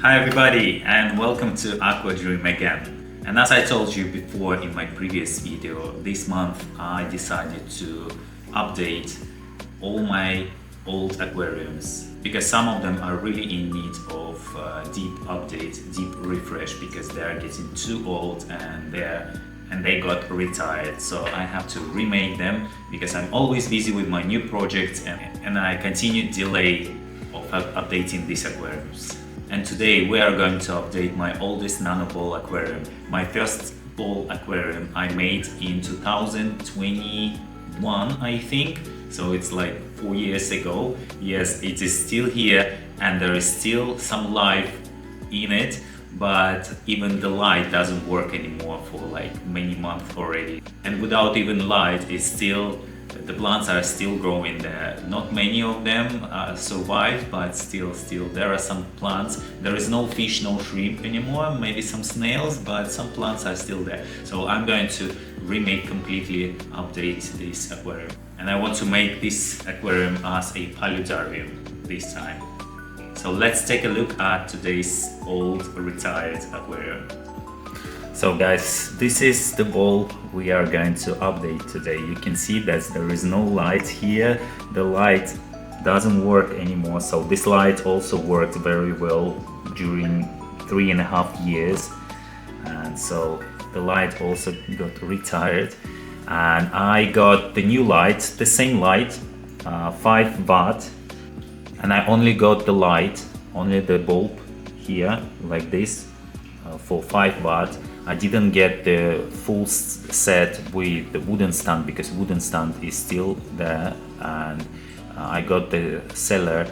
Hi everybody and welcome to Aqua Dream again. And as I told you before in my previous video, this month I decided to update all my old aquariums because some of them are really in need of deep update, deep refresh because they are getting too old and they got retired. So I have to remake them because I'm always busy with my new projects and I continue delay of updating these aquariums. And today we are going to update my oldest nano ball aquarium. My first ball aquarium I made in 2021, I think. So it's like 4 years ago. Yes, it is still here and there is still some life in it, but even the light doesn't work anymore for like many months already. And without even light, the plants are still growing there. Not many of them survive, but still there are some plants. There is no fish, no shrimp anymore, maybe some snails, but some plants are still there. So I'm going to remake completely, update this aquarium. And I want to make this aquarium as a paludarium this time. So let's take a look at today's old retired aquarium. So guys, this is the bowl we are going to update today. You can see that there is no light here. The light doesn't work anymore. So this light also worked very well during 3.5 years. And so the light also got retired. And I got the new light, the same light, 5 watt. And I only got the light, only the bulb here, like this, for 5 watt. I didn't get the full set with the wooden stand because wooden stand is still there, and I got the seller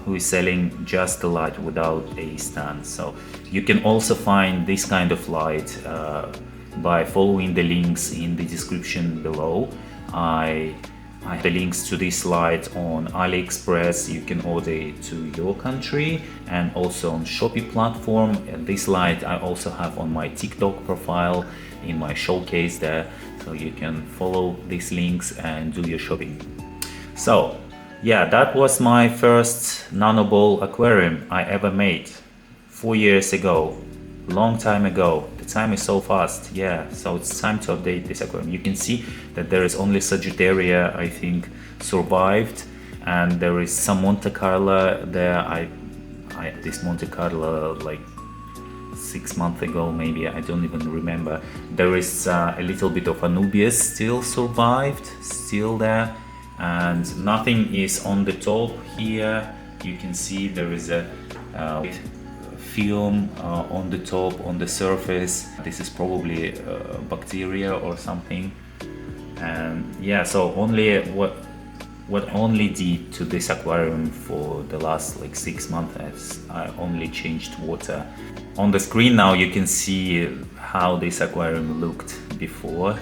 who is selling just the light without a stand. So you can also find this kind of light by following the links in the description below. I have the links to this light on AliExpress. You can order it to your country and also on Shopee platform. And this light I also have on my TikTok profile in my showcase there. So you can follow these links and do your shopping. So yeah, that was my first nano ball aquarium I ever made 4 years ago, long time ago. The time is so fast, yeah. So it's time to update this aquarium. You can see that there is only Sagittaria, I think, survived, and there is some Monte Carlo there. I had this Monte Carlo like 6 months ago, maybe, I don't even remember. There is a little bit of Anubias still survived, still there, and nothing is on the top here. You can see there is a film on the top, on the surface. This is probably bacteria or something. And yeah, so only what only did to this aquarium for the last like 6 months is I only changed water. On the screen now you can see how this aquarium looked before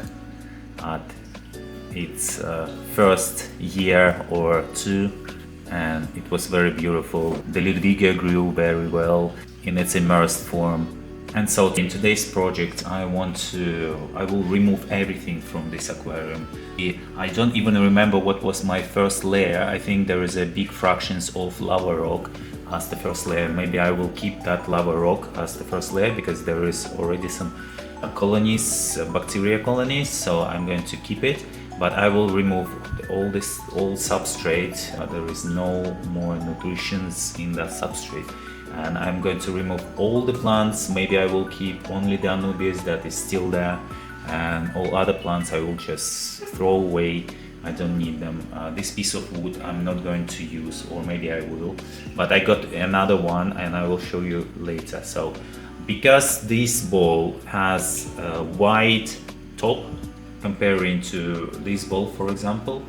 at its first year or two, and it was very beautiful. The Ludwigia grew very well in its immersed form. And so in today's project I will remove everything from this aquarium. I don't even remember what was my first layer. I think there is a big fractions of lava rock as the first layer. Maybe I will keep that lava rock as the first layer because there is already some colonies, bacteria colonies, so I'm going to keep it. But I will remove all this old substrate. There is no more nutritions in that substrate. And I'm going to remove all the plants. Maybe I will keep only the Anubias that is still there, and all other plants I will just throw away. I don't need them. This piece of wood I'm not going to use, or maybe I will, but I got another one and I will show you later. So because this ball has a wide top comparing to this ball, for example,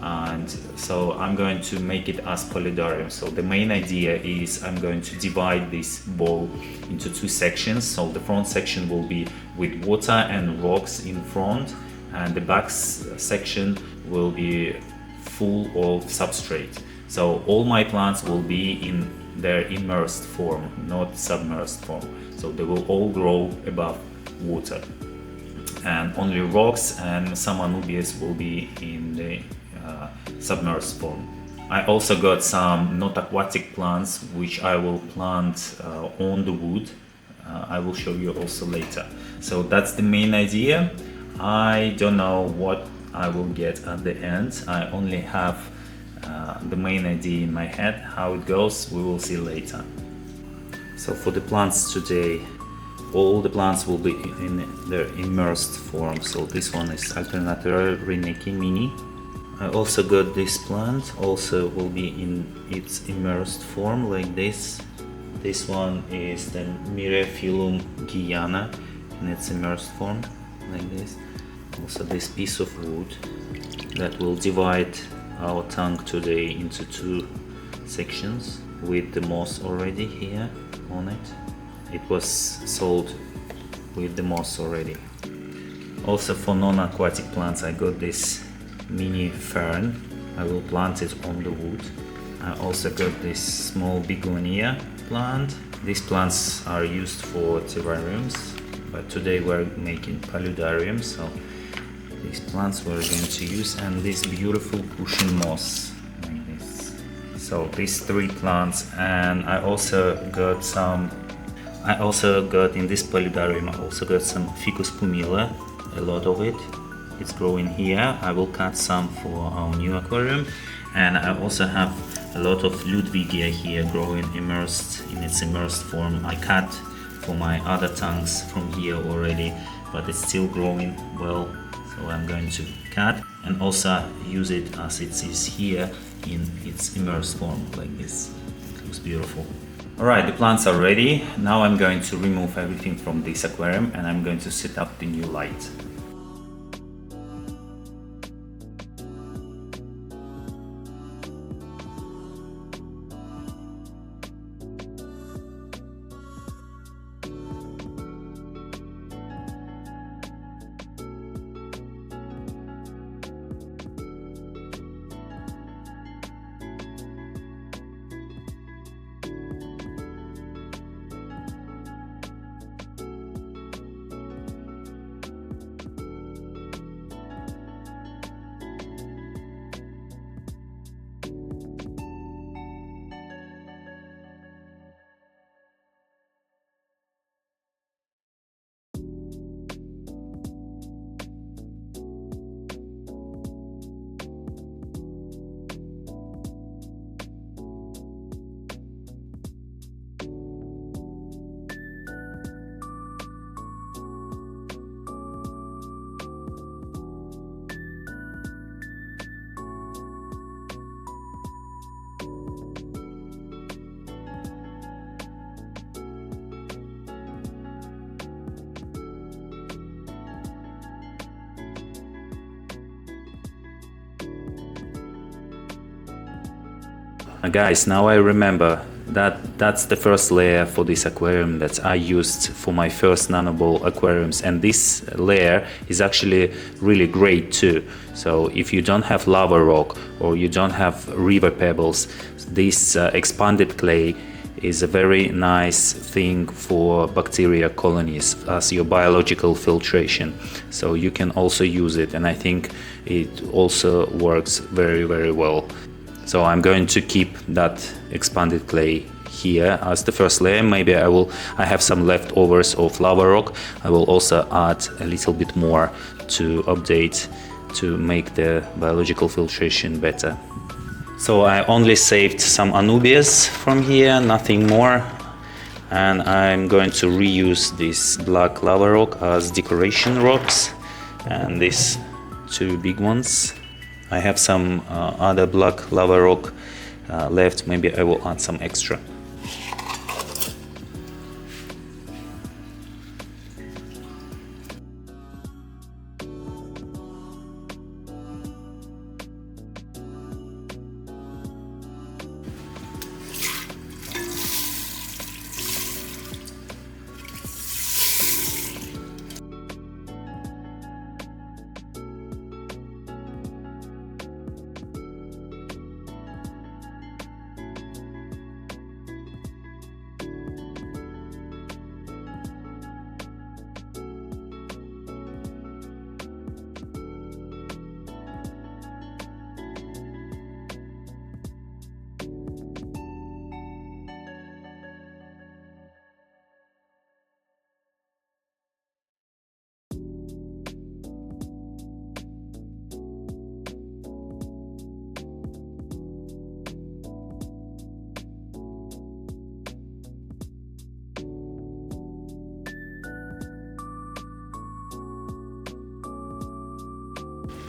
and so I'm going to make it as paludarium. So the main idea is I'm going to divide this bowl into 2 sections. So the front section will be with water and rocks in front, and the back section will be full of substrate. So all my plants will be in their immersed form, not submersed form. So they will all grow above water, and only rocks and some Anubias will be in the submersed form. I also got some not aquatic plants which I will plant on the wood. I will show you also later. So that's the main idea. I don't know what I will get at the end. I only have the main idea in my head. How it goes, we will see later. So for the plants today, all the plants will be in their immersed form. So this one is Alternanthera reineckii mini. I also got this plant, also will be in its immersed form like this. This one is the Myriophyllum Guyana in its immersed form like this. Also this piece of wood that will divide our tank today into two sections with the moss already here on it. It was sold with the moss already. Also for non-aquatic plants I got this mini fern. I will plant it on the wood. I also got this small Begonia plant. These plants are used for terrariums, but today we're making paludariums, so these plants we're going to use, and this beautiful cushion moss like this. So these three plants, and I also got in this paludarium, I also got some Ficus pumila, a lot of it. It's growing here. I will cut some for our new aquarium, and I also have a lot of Ludwigia here growing in its immersed form. I cut for my other tanks from here already, but it's still growing well, so I'm going to cut and also use it as it is here in its immersed form like this. It looks beautiful. Alright, the plants are ready. Now I'm going to remove everything from this aquarium and I'm going to set up the new light. Guys, now I remember that's the first layer for this aquarium that I used for my first nanoball aquariums, and this layer is actually really great too. So if you don't have lava rock or you don't have river pebbles, this expanded clay is a very nice thing for bacteria colonies as your biological filtration. So you can also use it, and I think it also works very, very well. So I'm going to keep that expanded clay here as the first layer. Maybe I have some leftovers of lava rock. I will also add a little bit more to update, to make the biological filtration better. So I only saved some Anubias from here, nothing more. And I'm going to reuse this black lava rock as decoration rocks, and these two big ones. I have some other black lava rock left. Maybe I will add some extra.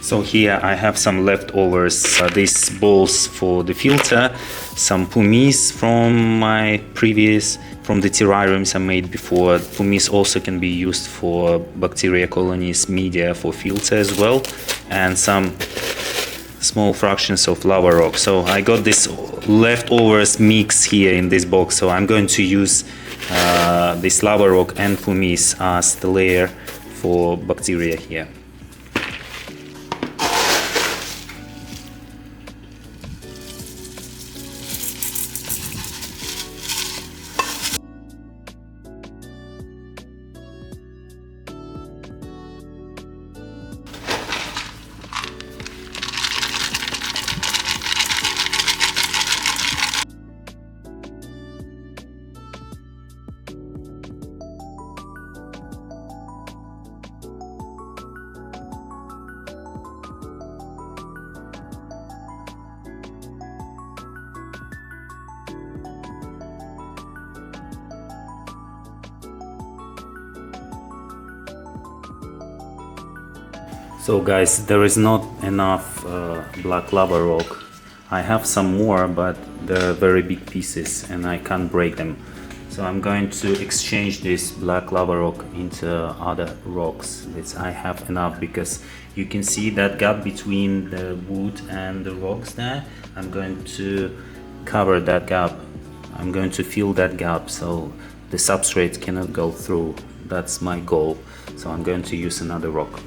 So here I have some leftovers, these balls for the filter, some pumice from the terrariums I made before. Pumice also can be used for bacteria colonies media for filter as well, and some small fractions of lava rock. So I got this leftovers mix here in this box, so I'm going to use this lava rock and pumice as the layer for bacteria here. So guys, there is not enough black lava rock. I have some more, but they're very big pieces and I can't break them. So I'm going to exchange this black lava rock into other rocks. I have enough, because you can see that gap between the wood and the rocks there. I'm going to cover that gap. I'm going to fill that gap so the substrate cannot go through. That's my goal. So I'm going to use another rock.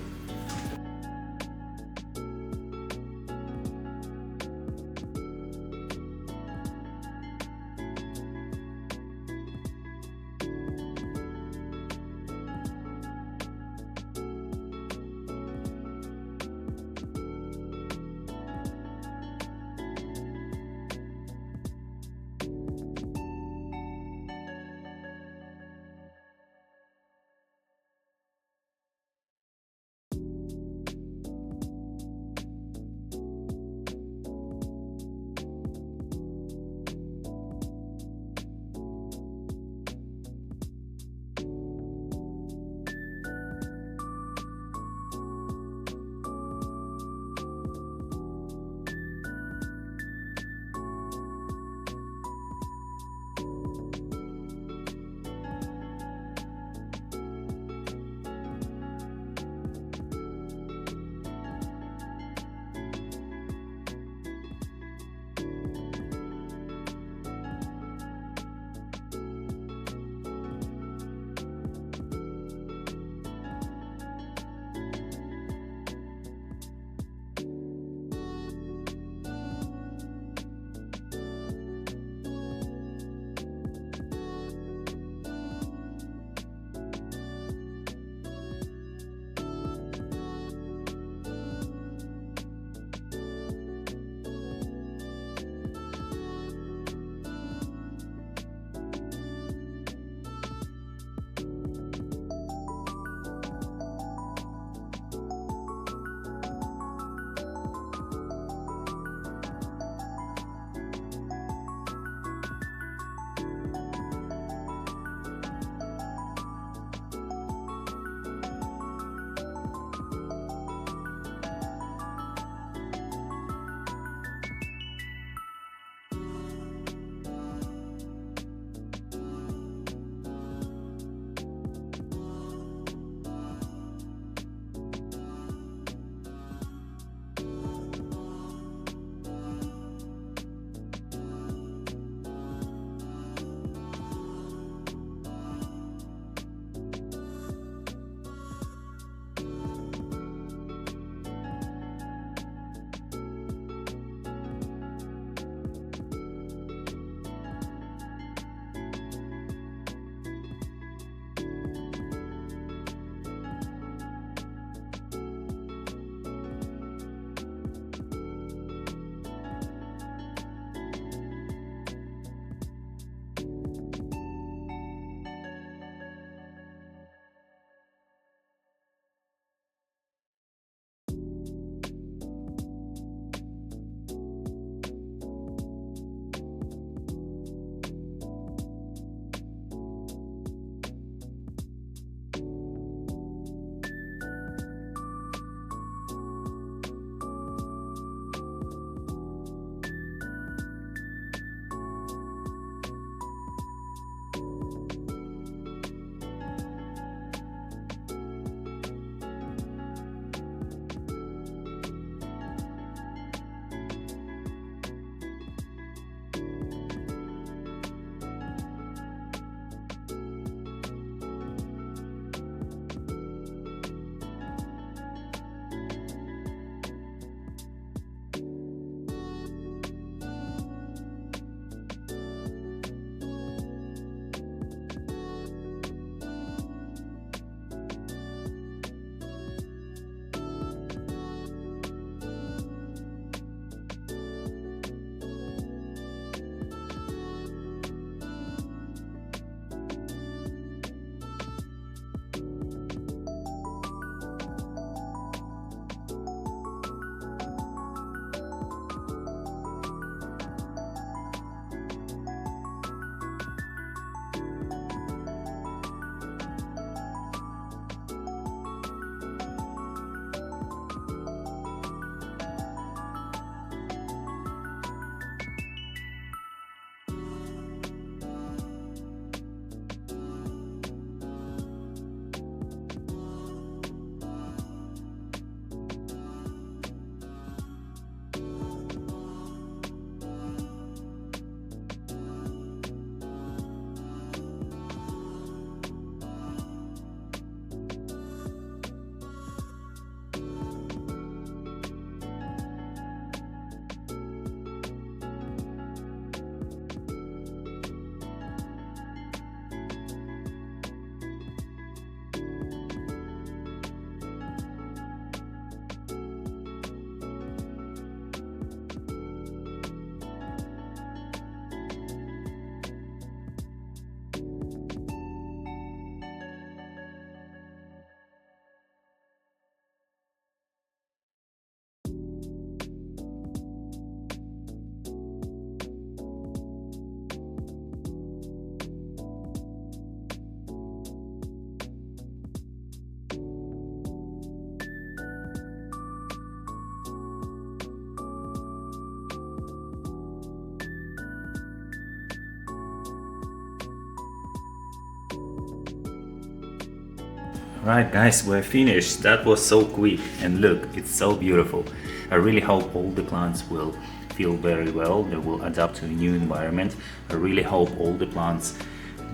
Right guys, we're finished. That was so quick, and look, it's so beautiful. I really hope all the plants will feel very well, they will adapt to a new environment. I really hope all the plants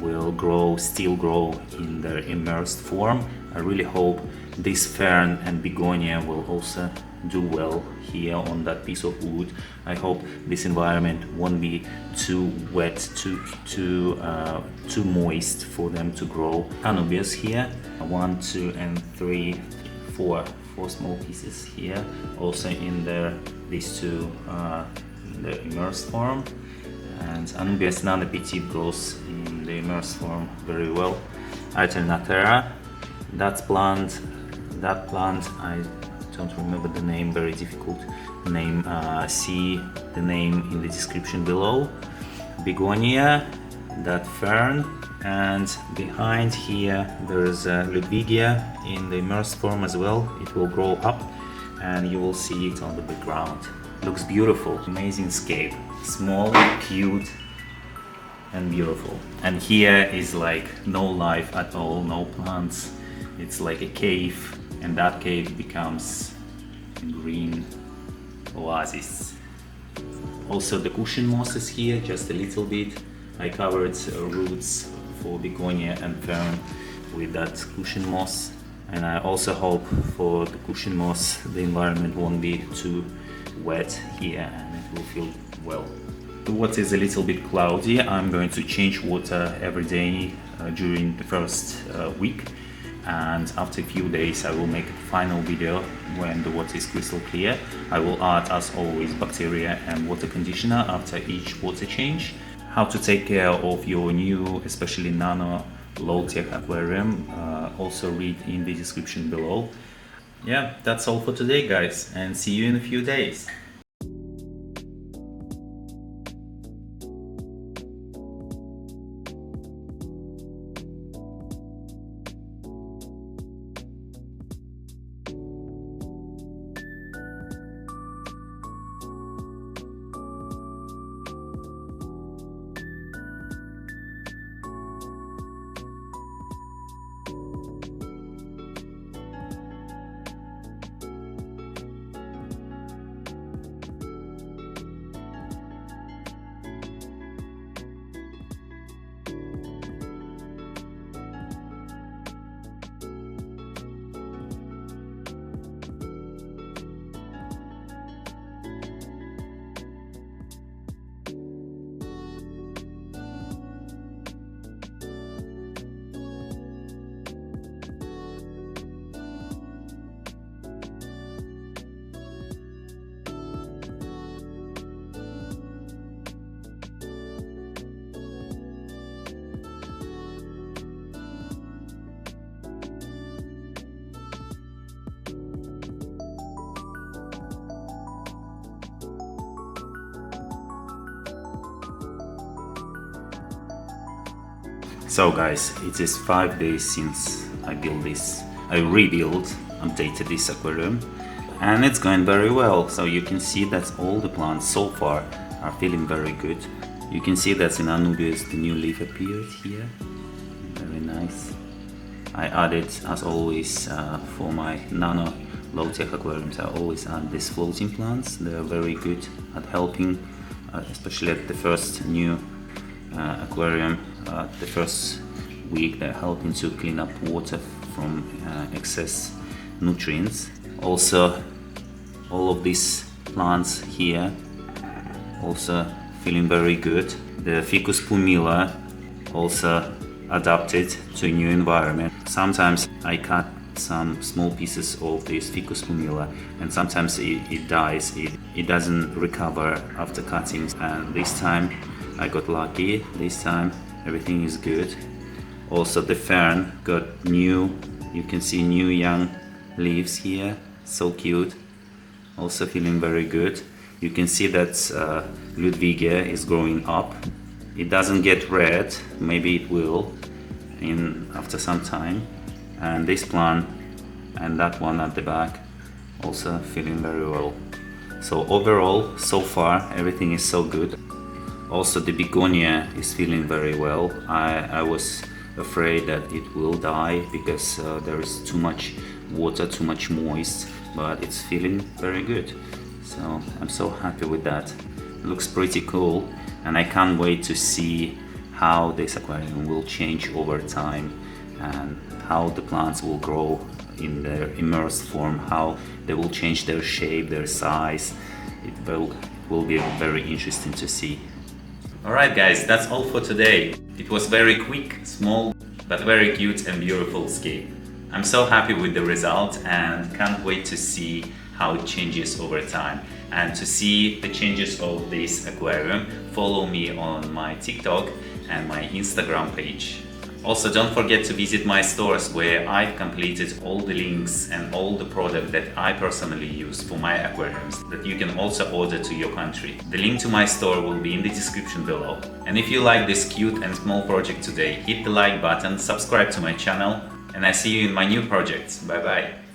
will still grow in their immersed form. I really hope this fern and begonia will also do well here on that piece of wood. I hope this environment won't be too wet, too moist for them to grow. Anubias here, 1, 2, and 3, 4 small pieces here, also in these two in the immersed form. And Anubias petite grows in the immersed form very well. Alternanthera, that plant I don't remember the name, very difficult name. See the name in the description below. Begonia, that fern, and behind here there's Ludwigia in the immersed form as well. It will grow up and you will see it on the background. Looks beautiful, amazing scape, small, cute and beautiful. And here is like no life at all, no plants. It's like a cave, and that cave becomes a green oasis. Also the cushion mosses here, just a little bit. I covered roots for begonia and fern with that cushion moss, and I also hope for the cushion moss the environment won't be too wet here and it will feel well. The water is a little bit cloudy. I'm going to change water every day during the first week, and after a few days I will make a final video when the water is crystal clear. I will add, as always, bacteria and water conditioner after each water change. How to take care of your new, especially nano low-tech aquarium, also read in the description below. Yeah, that's all for today guys, and see you in a few days. So guys, it is 5 days since I updated this aquarium, and it's going very well. So you can see that all the plants so far are feeling very good. You can see that in Anubias the new leaf appeared here, very nice. I added, as always, for my nano low-tech aquariums, I always add these floating plants. They are very good at helping, especially at the first new aquarium. The first week they're helping to clean up water from excess nutrients. Also, all of these plants here also feeling very good. The ficus pumila also adapted to a new environment. Sometimes I cut some small pieces of this ficus pumila, and sometimes it dies, it doesn't recover after cutting, and this time I got lucky. This time everything is good. Also the fern got new, you can see new young leaves here, so cute, also feeling very good. You can see that Ludwigia is growing up. It doesn't get red, maybe it will after some time. And this plant and that one at the back also feeling very well. So overall, so far everything is so good. Also the begonia is feeling very well. I was afraid that it will die because there is too much water, too much moist, but it's feeling very good. So I'm so happy with that. It looks pretty cool, and I can't wait to see how this aquarium will change over time and how the plants will grow in their immersed form, how they will change their shape, their size. It will be very interesting to see. Alright guys, that's all for today. It was very quick, small, but very cute and beautiful scape. I'm so happy with the result and can't wait to see how it changes over time. And to see the changes of this aquarium, follow me on my TikTok and my Instagram page. Also, don't forget to visit my stores where I've completed all the links and all the product that I personally use for my aquariums that you can also order to your country. The link to my store will be in the description below. And if you like this cute and small project today, hit the like button, subscribe to my channel, and I see you in my new projects. Bye bye!